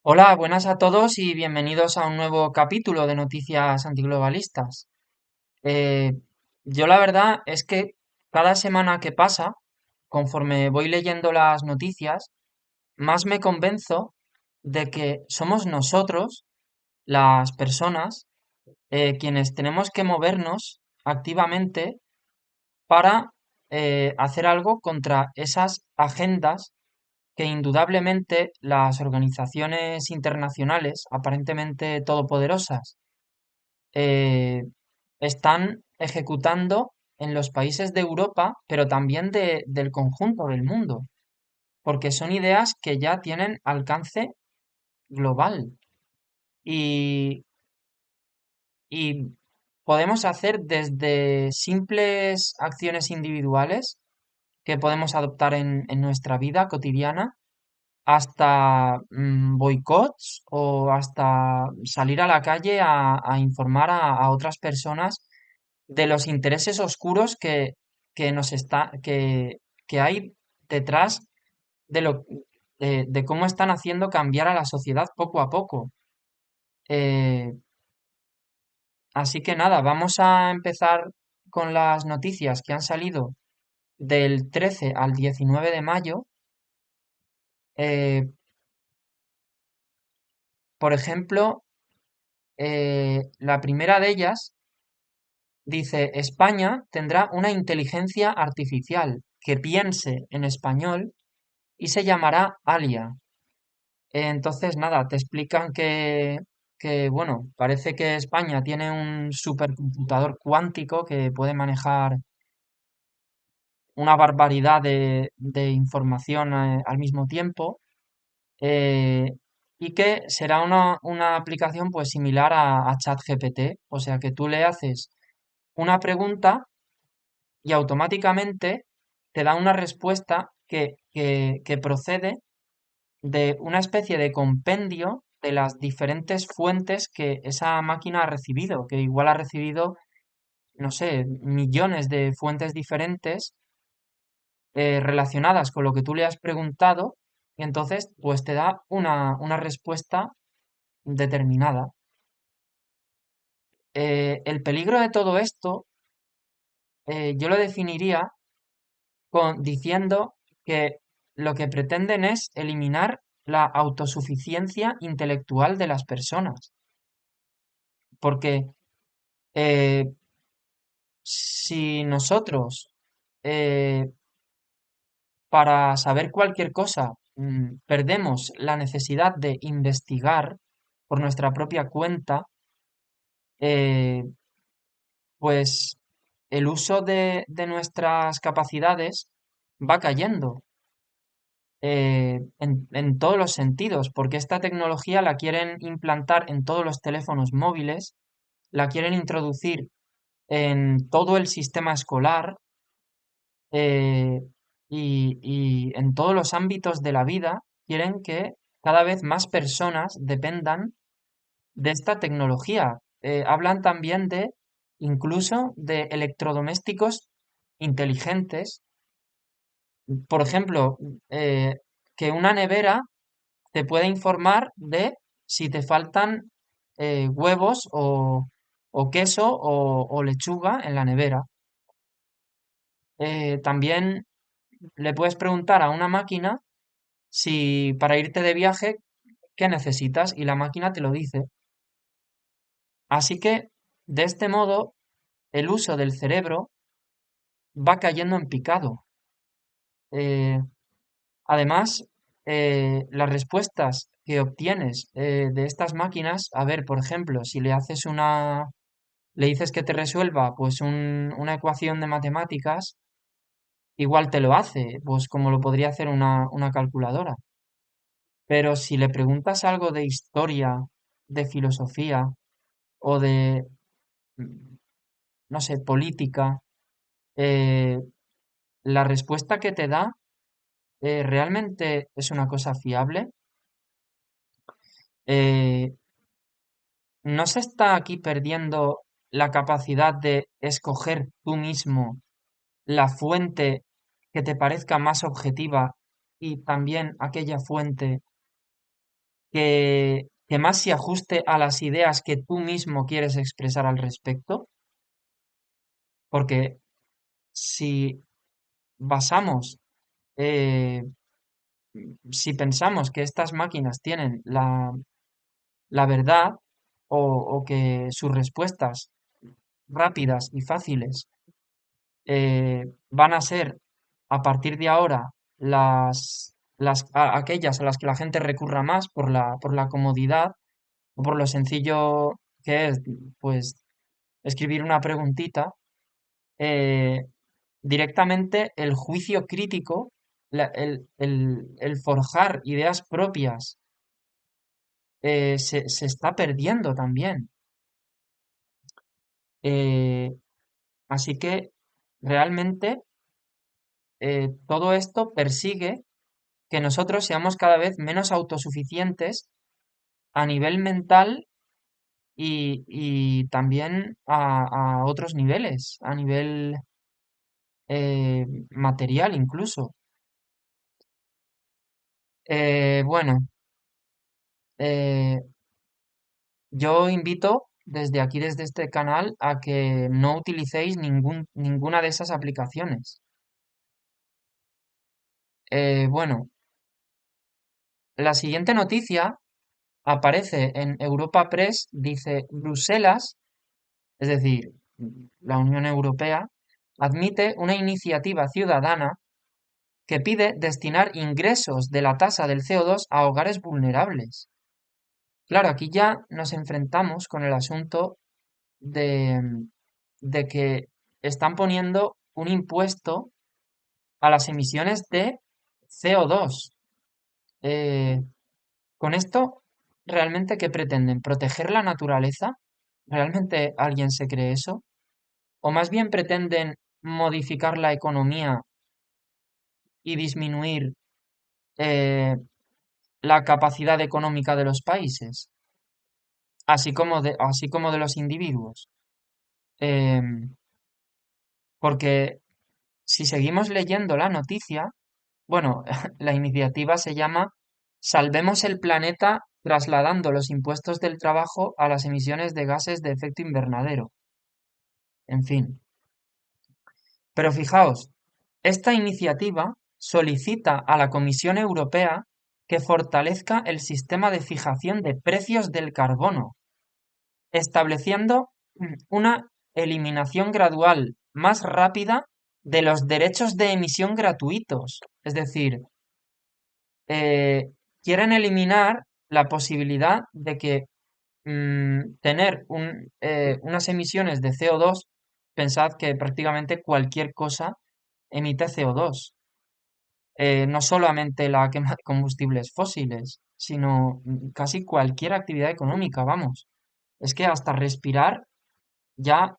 Hola, buenas a todos y bienvenidos a un nuevo capítulo de Noticias Antiglobalistas. Eh, yo la verdad es que cada semana que pasa, conforme voy leyendo las noticias, más me convenzo de que somos nosotros, las personas, quienes tenemos que movernos activamente para hacer algo contra esas agendas que indudablemente las organizaciones internacionales, aparentemente todopoderosas, eh, están ejecutando en los países de Europa, pero también del conjunto del mundo, porque son ideas que ya tienen alcance global y, y podemos hacer desde simples acciones individuales que podemos adoptar en nuestra vida cotidiana hasta boicots o hasta salir a la calle a informar a otras personas de los intereses oscuros que nos está, que hay detrás de de cómo están haciendo cambiar a la sociedad poco a poco. Eh, Así que nada, vamos a empezar con las noticias que han salido del 13 al 19 de mayo. Eh, por ejemplo, la primera de ellas dice: España tendrá una inteligencia artificial que piense en español y se llamará Alia. Entonces, nada, te explican bueno, parece que España tiene un supercomputador cuántico que puede manejar una barbaridad de información al mismo tiempo, eh, y que será una aplicación pues similar a ChatGPT, o sea que tú le haces una pregunta y automáticamente te da una respuesta que procede de una especie de compendio de las diferentes fuentes que esa máquina ha recibido, que igual ha recibido, no sé, millones de fuentes diferentes relacionadas con lo que tú le has preguntado, y entonces pues te da una respuesta determinada. El peligro de todo esto, yo lo definiría diciendo que lo que pretenden es eliminar la autosuficiencia intelectual de las personas. Porque eh, si nosotros, eh, para saber cualquier cosa, perdemos la necesidad de investigar por nuestra propia cuenta, eh, pues el uso de nuestras capacidades va cayendo. En todos los sentidos, porque esta tecnología la quieren implantar en todos los teléfonos móviles, la quieren introducir en todo el sistema escolar, eh, y en todos los ámbitos de la vida quieren que cada vez más personas dependan de esta tecnología. Hablan también de incluso de electrodomésticos inteligentes. Por ejemplo, eh, que una nevera te puede informar de si te faltan huevos o queso o lechuga en la nevera. También le puedes preguntar a una máquina si para irte de viaje, ¿qué necesitas? Y la máquina te lo dice. Así que, de este modo, el uso del cerebro va cayendo en picado. Eh, Además, las respuestas que obtienes de estas máquinas, a ver, por ejemplo, si le dices que te resuelva pues una ecuación de matemáticas, igual te lo hace, pues como lo podría hacer una calculadora. Pero si le preguntas algo de historia, de filosofía o de, mm, no sé, política, eh, la respuesta que te da realmente es una cosa fiable. Eh, ¿No se está aquí perdiendo la capacidad de escoger tú mismo la fuente que te parezca más objetiva y también aquella fuente que más se ajuste a las ideas que tú mismo quieres expresar al respecto, porque si basamos, eh, si pensamos que estas máquinas tienen la verdad o que sus respuestas rápidas y fáciles van a ser a partir de ahora aquellas a las que la gente recurra más por la comodidad o por lo sencillo que es, pues, escribir una preguntita, eh, directamente el juicio crítico, el forjar ideas propias, se está perdiendo también. Eh, Así que realmente todo esto persigue que nosotros seamos cada vez menos autosuficientes a nivel mental y también a otros niveles, a nivel material incluso. Bueno, eh, yo invito desde aquí, desde este canal, a que no utilicéis ninguna de esas aplicaciones. Bueno, la siguiente noticia aparece en Europa Press, dice Bruselas, es decir, la Unión Europea, admite una iniciativa ciudadana que pide destinar ingresos de la tasa del CO2 a hogares vulnerables. Claro, aquí ya nos enfrentamos con el asunto de, de que están poniendo un impuesto a las emisiones de CO2. Eh, con esto, ¿realmente qué pretenden? ¿Proteger la naturaleza? ¿Realmente alguien se cree eso? ¿O más bien pretenden modificar la economía y disminuir eh, la capacidad económica de los países, así como de los individuos? Em, Porque si seguimos leyendo la noticia, bueno, la iniciativa se llama Salvemos el planeta trasladando los impuestos del trabajo a las emisiones de gases de efecto invernadero. En fin. Pero fijaos, esta iniciativa solicita a la Comisión Europea que fortalezca el sistema de fijación de precios del carbono, estableciendo una eliminación gradual más rápida de los derechos de emisión gratuitos. Es decir, eh, quieren eliminar la posibilidad de que tener unas emisiones de CO2, pensad que prácticamente cualquier cosa emite CO2. No solamente la quema de combustibles fósiles, sino casi cualquier actividad económica, vamos. Es que hasta respirar, ya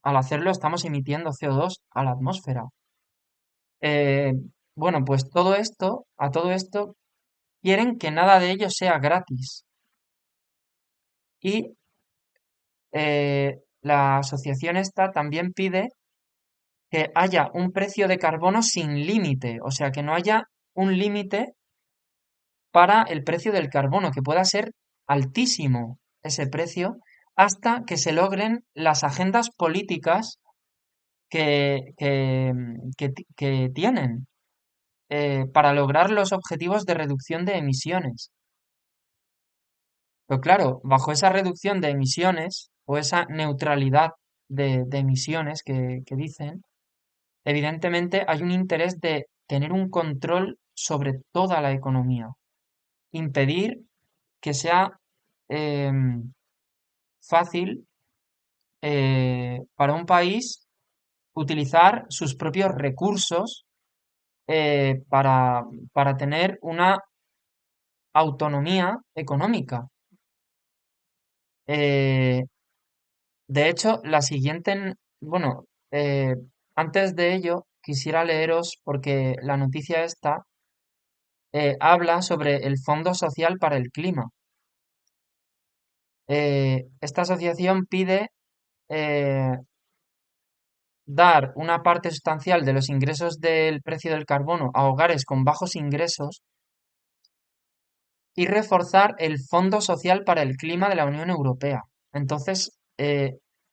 al hacerlo estamos emitiendo CO2 a la atmósfera. Eh, bueno, pues a todo esto, quieren que nada de ello sea gratis. Y la asociación esta también pide que haya un precio de carbono sin límite, o sea, que no haya un límite para el precio del carbono, que pueda ser altísimo ese precio, hasta que se logren las agendas políticas que tienen para lograr los objetivos de reducción de emisiones. Pero claro, bajo esa reducción de emisiones o esa neutralidad de emisiones que dicen, evidentemente hay un interés de tener un control sobre toda la economía, impedir que sea em, fácil para un país utilizar sus propios recursos para tener una autonomía económica. Eh, de hecho, bueno, antes de ello, quisiera leeros, porque la noticia esta habla sobre el Fondo Social para el Clima. Esta asociación pide eh, dar una parte sustancial de los ingresos del precio del carbono a hogares con bajos ingresos y reforzar el Fondo Social para el Clima de la Unión Europea. Entonces,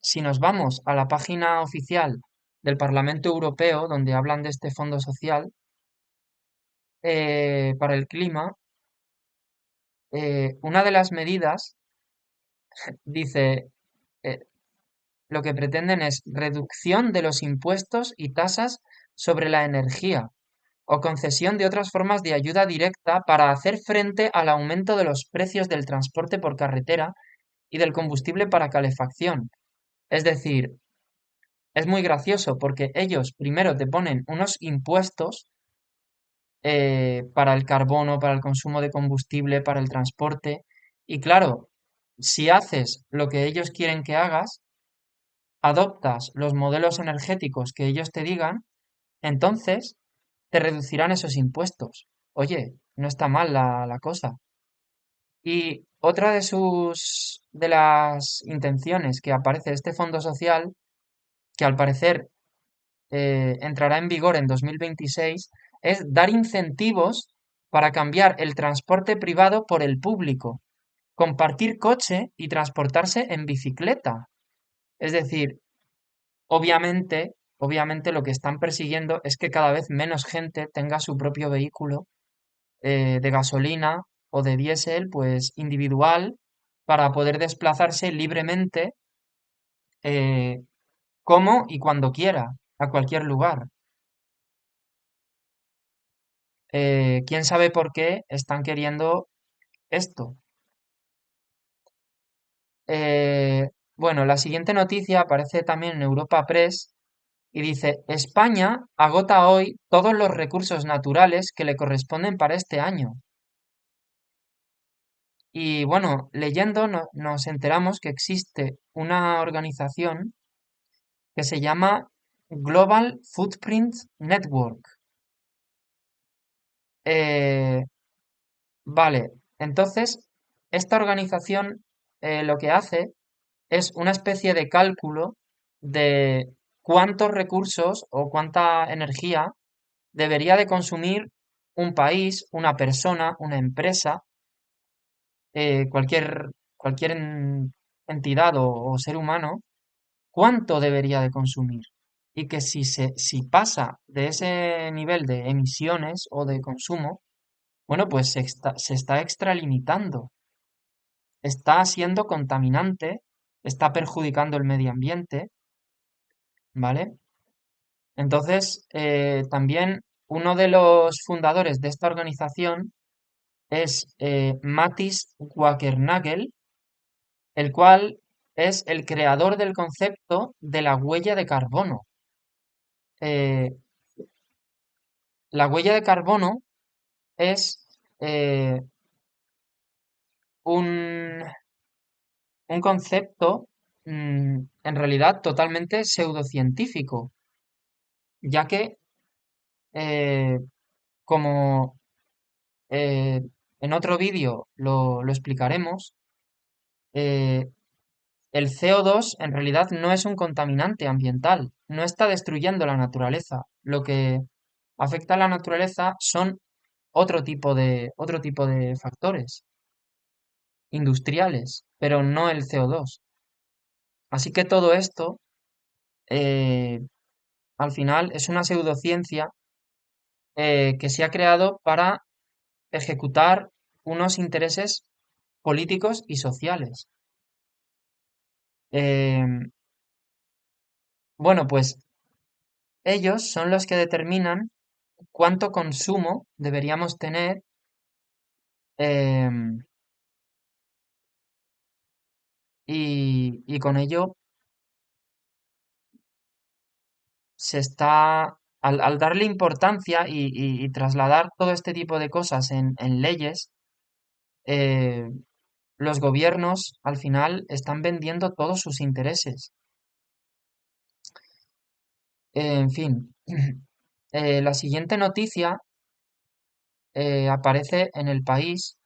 si nos vamos a la página oficial del Parlamento Europeo, donde hablan de este Fondo Social para el clima, una de las medidas dice, eh, lo que pretenden es reducción de los impuestos y tasas sobre la energía o concesión de otras formas de ayuda directa para hacer frente al aumento de los precios del transporte por carretera y del combustible para calefacción. Es decir, es muy gracioso porque ellos primero te ponen unos impuestos para el carbono, para el consumo de combustible, para el transporte. Y claro, si haces lo que ellos quieren que hagas, adoptas los modelos energéticos que ellos te digan, entonces te reducirán esos impuestos. Oye, no está mal la cosa. Y otra de las intenciones que aparece de este fondo social, que al parecer entrará en vigor en 2026, es dar incentivos para cambiar el transporte privado por el público, compartir coche y transportarse en bicicleta. Es decir, obviamente lo que están persiguiendo es que cada vez menos gente tenga su propio vehículo de gasolina o de diésel, pues individual, para poder desplazarse libremente eh, como y cuando quiera, a cualquier lugar. ¿Quién sabe por qué están queriendo esto? Bueno, la siguiente noticia aparece también en Europa Press y dice, España agota hoy todos los recursos naturales que le corresponden para este año. Y bueno, leyendo nos enteramos que existe una organización que se llama Global Footprint Network. Eh, vale, entonces, esta organización lo que hace es una especie de cálculo de cuántos recursos o cuánta energía debería de consumir un país, una persona, una empresa, cualquier entidad o ser humano, cuánto debería de consumir. Y que si pasa de ese nivel de emisiones o de consumo, bueno, pues se está extralimitando, está siendo contaminante, está perjudicando el medio ambiente, ¿vale? Entonces, también uno de los fundadores de esta organización es Matis Wackernagel, el cual es el creador del concepto de la huella de carbono. Eh, la huella de carbono es eh, un, un concepto en realidad totalmente pseudocientífico, ya que, eh, como eh, en otro vídeo lo explicaremos, eh, el CO2 en realidad no es un contaminante ambiental, no está destruyendo la naturaleza. Lo que afecta a la naturaleza son otro tipo de factores industriales, pero no el CO2. Así que todo esto, eh, al final, es una pseudociencia que se ha creado para ejecutar unos intereses políticos y sociales. Em, bueno, pues ellos son los que determinan cuánto consumo deberíamos tener em, y con ello se está, al darle importancia y trasladar todo este tipo de cosas en leyes, eh, los gobiernos al final están vendiendo todos sus intereses. En fin, la siguiente noticia aparece en El País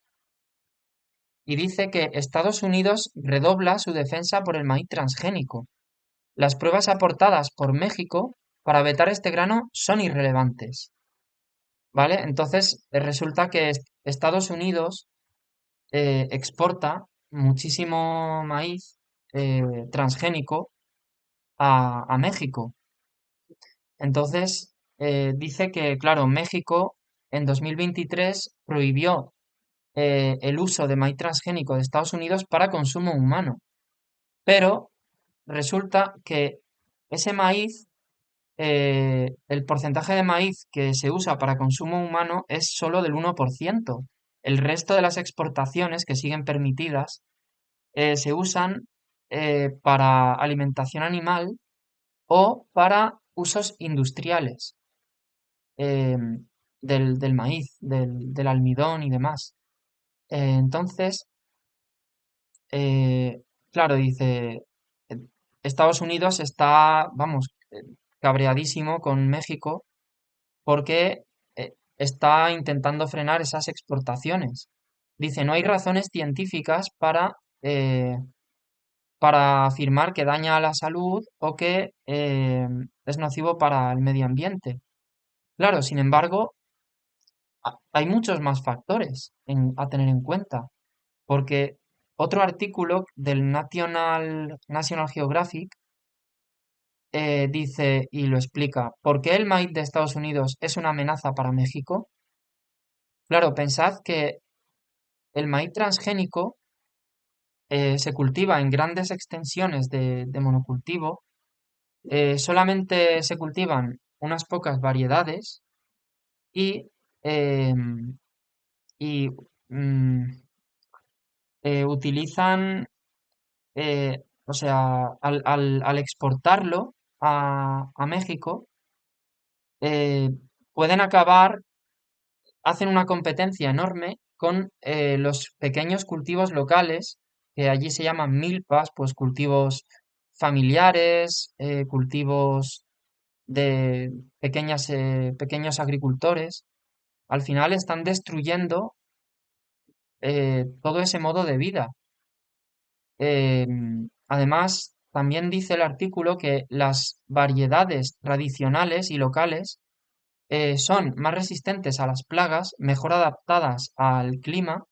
y dice que Estados Unidos redobla su defensa por el maíz transgénico. Las pruebas aportadas por México para vetar este grano son irrelevantes, ¿vale? Entonces resulta que Estados Unidos exporta muchísimo maíz transgénico a México. Entonces, dice que, claro, México en 2023 prohibió el uso de maíz transgénico de Estados Unidos para consumo humano, pero resulta que ese maíz, el porcentaje de maíz que se usa para consumo humano es solo del 1%. El resto de las exportaciones que siguen permitidas se usan para alimentación animal o para usos industriales del maíz, del almidón y demás. Entonces, eh, claro, dice, eh, Estados Unidos está, vamos, cabreadísimo con México porque está intentando frenar esas exportaciones. Dice, no hay razones científicas para afirmar que daña a la salud o que es nocivo para el medio ambiente. Claro, sin embargo, hay muchos más factores a tener en cuenta, porque otro artículo del National Geographic dice y lo explica, ¿por qué el maíz de Estados Unidos es una amenaza para México? Claro, pensad que el maíz transgénico se cultiva en grandes extensiones de monocultivo, solamente se cultivan unas pocas variedades y, em, y mm, utilizan, o sea, al exportarlo a México, eh, pueden acabar, hacen una competencia enorme con los pequeños cultivos locales, que allí se llaman milpas, pues cultivos familiares, cultivos de pequeños agricultores. Al final están destruyendo todo ese modo de vida. Además, también dice el artículo que las variedades tradicionales y locales son más resistentes a las plagas, mejor adaptadas al clima,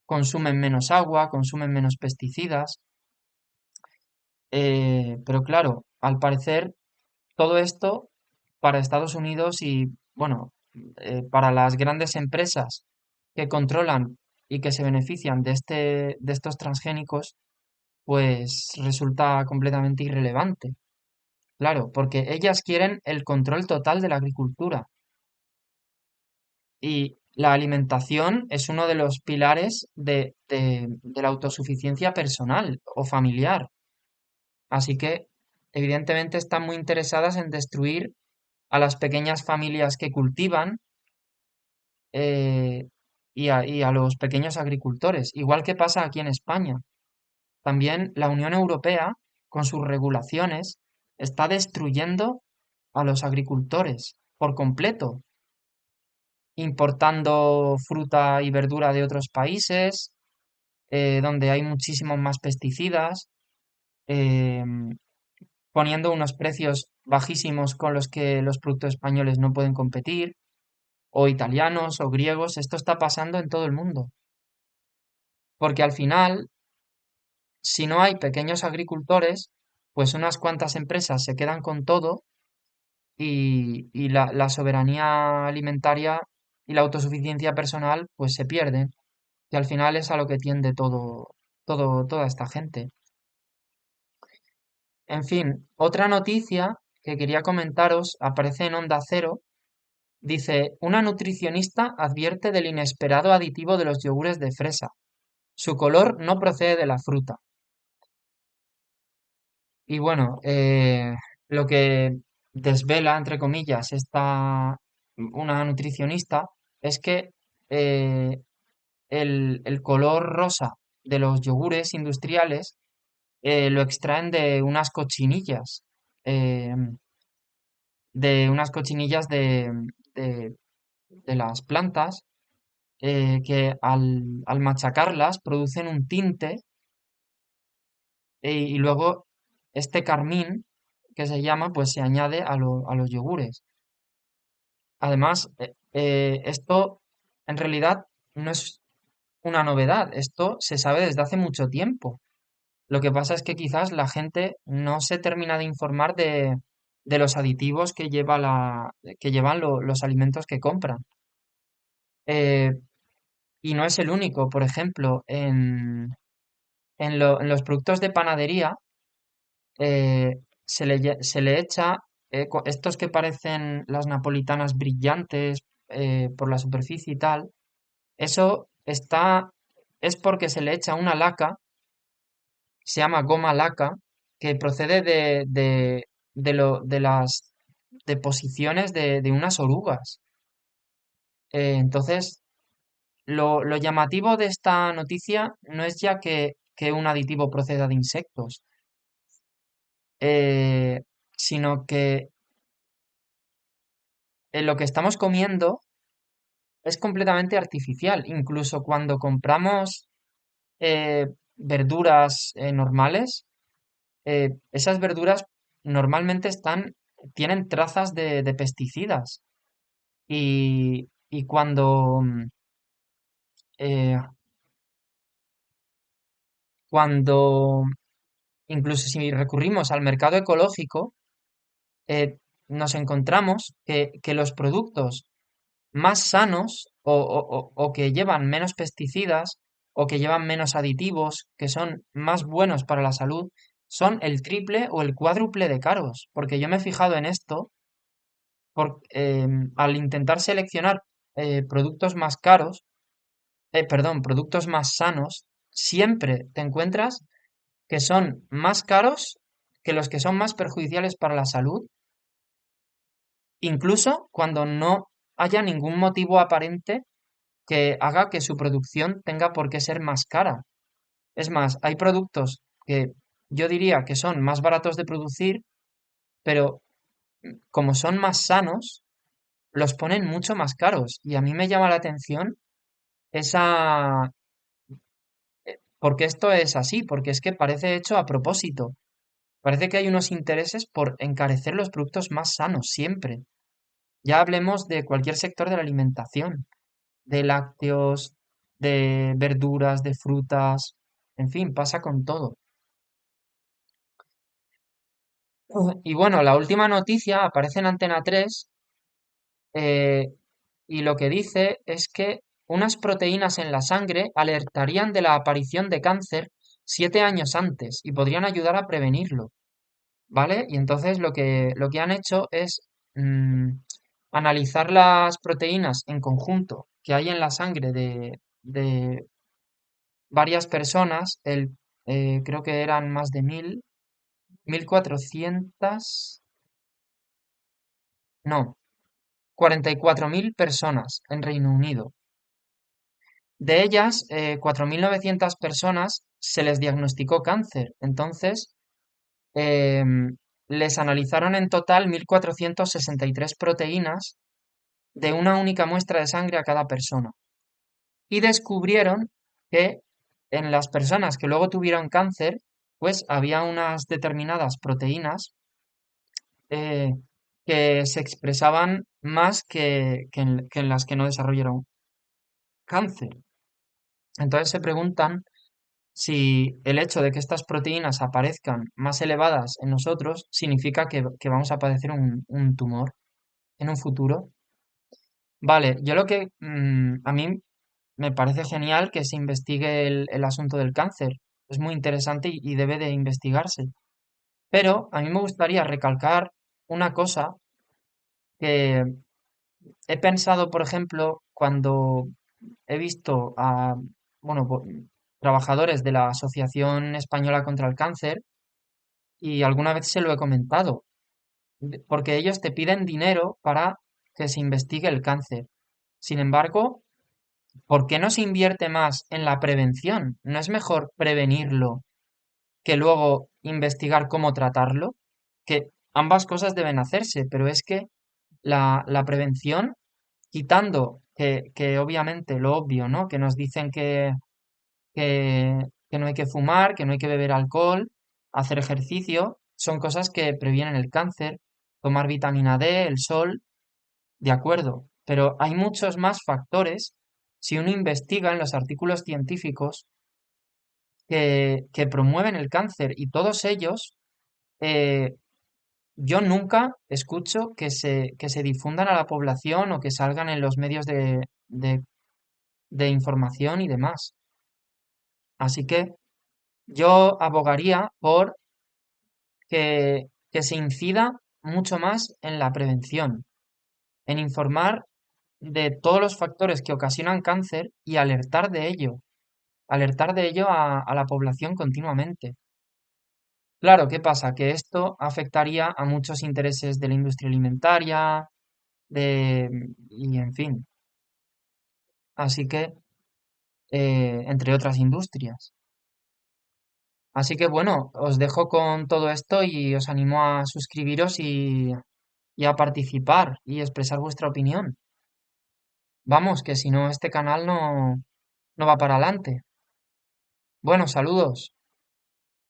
consumen menos agua, consumen menos pesticidas. Pero claro, al parecer todo esto para Estados Unidos y, bueno, para las grandes empresas que controlan y que se benefician de estos transgénicos, pues resulta completamente irrelevante. Claro, porque ellas quieren el control total de la agricultura y la alimentación es uno de los pilares de la autosuficiencia personal o familiar. Así que, evidentemente, están muy interesadas en destruir a las pequeñas familias que cultivan eh, y a los pequeños agricultores, igual que pasa aquí en España. También la Unión Europea, con sus regulaciones, está destruyendo a los agricultores por completo, importando fruta y verdura de otros países, donde hay muchísimos más pesticidas, em, poniendo unos precios bajísimos con los que los productos españoles no pueden competir, o italianos o griegos. Esto está pasando en todo el mundo, porque al final, si no hay pequeños agricultores, pues unas cuantas empresas se quedan con todo y la soberanía alimentaria y la autosuficiencia personal pues se pierden, y al final es a lo que tiende toda esta gente. En fin, otra noticia que quería comentaros aparece en Onda Cero. Dice, una nutricionista advierte del inesperado aditivo de los yogures de fresa. Su color no procede de la fruta. Y bueno, lo que desvela, entre comillas, una nutricionista es que eh, el color rosa de los yogures industriales lo extraen eh, de unas cochinillas de- de las plantas que al machacarlas producen un tinte y luego este carmín que se llama pues se añade a los yogures. Además, esto en realidad no es, una novedad. Esto se sabe desde hace mucho tiempo. Lo que pasa es que quizás la gente no se termina de informar de los aditivos que que llevan los alimentos que compran. Eh, y no es el único. Por ejemplo, en los productos de panadería se le echa estos que parecen las napolitanas brillantes por la superficie y tal. Eso es porque se le echa una laca, se llama goma laca, que procede de las deposiciones de unas orugas. Entonces, lo llamativo de esta noticia no es ya que un aditivo proceda de insectos, eh, sino que lo que estamos comiendo es completamente artificial. Incluso cuando compramos eh, verduras normales, esas verduras normalmente tienen trazas de pesticidas. Y eh, cuando, incluso si recurrimos al mercado ecológico, eh, nos encontramos que los productos más sanos o que llevan menos pesticidas o que llevan menos aditivos, que son más buenos para la salud, son el triple o el cuádruple de caros. Porque yo me he fijado en esto al intentar seleccionar productos más caros, perdón, productos más sanos, siempre te encuentras que son más caros que los que son más perjudiciales para la salud, incluso cuando no haya ningún motivo aparente que haga que su producción tenga por qué ser más cara. Es más, hay productos que yo diría que son más baratos de producir, pero como son más sanos, los ponen mucho más caros. Y a mí me llama la atención esa... porque esto es así, porque es que parece hecho a propósito. Parece que hay unos intereses por encarecer los productos más sanos siempre. Ya hablemos de cualquier sector de la alimentación, de lácteos, de verduras, de frutas, en fin, pasa con todo. Y bueno, la última noticia aparece en Antena 3 eh, y lo que dice es que unas proteínas en la sangre alertarían de la aparición de cáncer 7 años antes y podrían ayudar a prevenirlo, ¿vale? Y entonces lo que han hecho es mm, analizar las proteínas en conjunto que hay en la sangre de varias personas, creo que eran más de 1.400, no, 44.000 personas en Reino Unido. De ellas, 4.900 personas se les diagnosticó cáncer. Entonces, em, les analizaron en total 1.463 proteínas de una única muestra de sangre a cada persona. Y descubrieron que en las personas que luego tuvieron cáncer, pues había unas determinadas proteínas eh, que se expresaban más que en las que no desarrollaron cáncer. Entonces se preguntan si el hecho de que estas proteínas aparezcan más elevadas en nosotros significa que vamos a padecer un tumor en un futuro. Vale, yo lo que a mí me parece genial que se investigue el asunto del cáncer. Es muy interesante y debe de investigarse. Pero a mí me gustaría recalcar una cosa que he pensado, por ejemplo, cuando he visto a, bueno, trabajadores de la Asociación Española contra el Cáncer y alguna vez se lo he comentado, porque ellos te piden dinero para que se investigue el cáncer. Sin embargo, ¿por qué no se invierte más en la prevención? ¿No es mejor prevenirlo que luego investigar cómo tratarlo? Que ambas cosas deben hacerse, pero es que la prevención, quitando que obviamente lo obvio, ¿no? Que nos dicen que no hay que fumar, que no hay que beber alcohol, hacer ejercicio, son cosas que previenen el cáncer, tomar vitamina D, el sol, de acuerdo, pero hay muchos más factores si uno investiga en los artículos científicos que promueven el cáncer y todos ellos, eh, yo nunca escucho que se difundan a la población o que salgan en los medios de información y demás. Así que yo abogaría por que se incida mucho más en la prevención, en informar de todos los factores que ocasionan cáncer y alertar de ello a la población continuamente. Claro, ¿qué pasa? Que esto afectaría a muchos intereses de la industria alimentaria, y en fin, así que, entre otras industrias. Así que bueno, os dejo con todo esto y os animo a suscribiros y a participar y expresar vuestra opinión. Vamos, que si no, este canal no va para adelante. Bueno, saludos.